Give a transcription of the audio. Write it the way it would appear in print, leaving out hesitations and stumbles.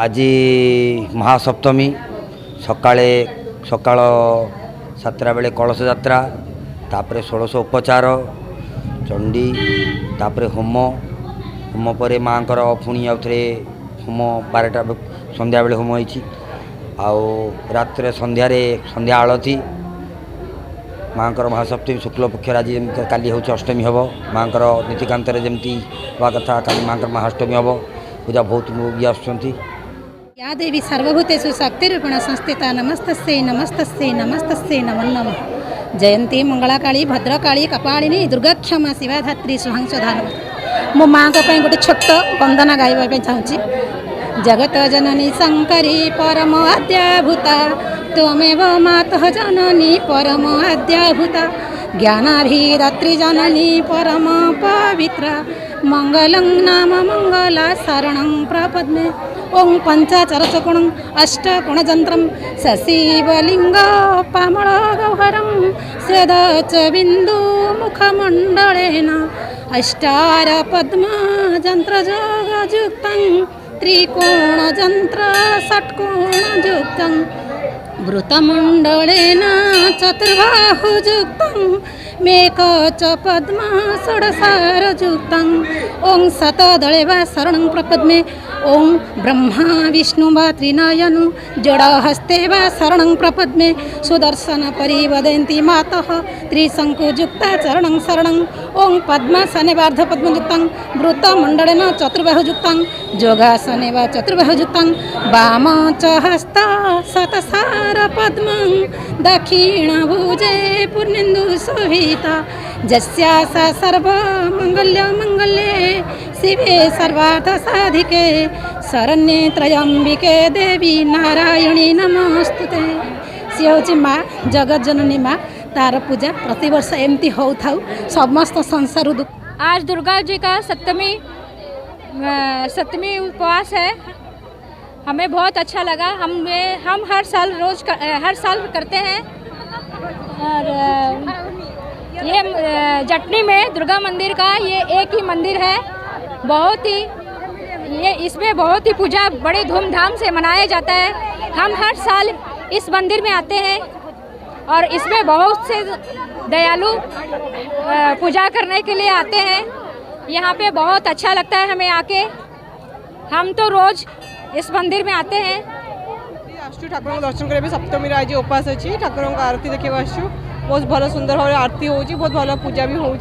आज महासप्तमी सकाळे सकाळ 7टा बेले कलश यात्रा तापर 1600 उपचार चंडी तापर होम होम पर माँ पुणी आउ थे होम 12टा संध्या बेले होम होती रात संध्यारे संध्या आलती माँ महासप्तमी शुक्ल पक्ष आज काली हूँ अष्टमी हम माँ नीतिकांत जमी हवा कथा काली माँ महाअष्टमी हम पूजा बहुत लोग आसुँच या देवी सर्वभूतेषु शक्तिरूपेण संस्थिता नमस्तस्यै नमस्तस्यै नमस्तस्यै नमो नमः। जयंती मंगलाकाली भद्रकाली कपालिनी दुर्गाक्षमा शिवाधात्री सुहांसधा मो माँ गोटे छोट वंदना गाइबा चाहूँगी। जगत जननी शंकरी परम आद्याभूता त्वमेव मातः जननी परम आद्याभूता ज्ञानाभिदात्री जननी परम पवित्रा मंगलं नाम मंगला शरणं प्रपद्मे ओं पंचाचरचकोणं अष्टकोणजन्त्रं शशिवलिंग पामलगौहरं स्वेदच बिन्दु मुखमण्डलेन अष्टारपद्मजन्त्रयोगयुक्तं त्रिकोणजन्त्र षट्कोणयुक्तं वृतमण्डलेन चतुर्बाहुयुक्तं मेकच पद्मा षोडशारयुक्तं ओं शतदळे वा शरणं प्रपद्मे ओं ब्रह्मा विष्णु वा त्रिनयनु जोड़हस्ते वा शरणं प्रपद्मे सुदर्शन परिवदन्ति मातः त्रिशंकुयुक्ता चरणं शरणं ओं पद्मासने वार्धपद्मयुक्तं वृतमण्डलेन चतुर्बाहुयुक्तं योगासने वा चतुर्बाहुयुक्तं वाम च हस्त शतसारपद्मं दक्षिणभुजे पूर्णेन्दु शोभिता जस्यासा सर्वमङ्गल्ये शिवे सर्वार्थसाधिके शरण्ये त्र्यम्बिके देवी नारायणी नमस्तुते। सी हूँ माँ जगत जननी माँ तार पूजा प्रतिवर्ष एमती हो समस्त संसार। आज दुर्गा जी का सप्तमी सप्तमी उपवास है, हमें बहुत अच्छा लगा। हम हर साल करते हैं। और ये जटनी में दुर्गा मंदिर का ये एक ही मंदिर है, बहुत ही इसमें बहुत ही पूजा बड़े धूमधाम से मनाया जाता है। हम हर साल इस मंदिर में आते हैं और इसमें बहुत से दयालु पूजा करने के लिए आते हैं। यहाँ पे बहुत अच्छा लगता है हमें आके। हम तो रोज इस मंदिर में आते हैं। आसु ठाकुर दर्शन करेंगे। सप्तमी आज उपास अच्छी ठाकुर आरती देखा आसु। बहुत भल सुंदर भाव आरती हो, बहुत भल पूजा भी हो।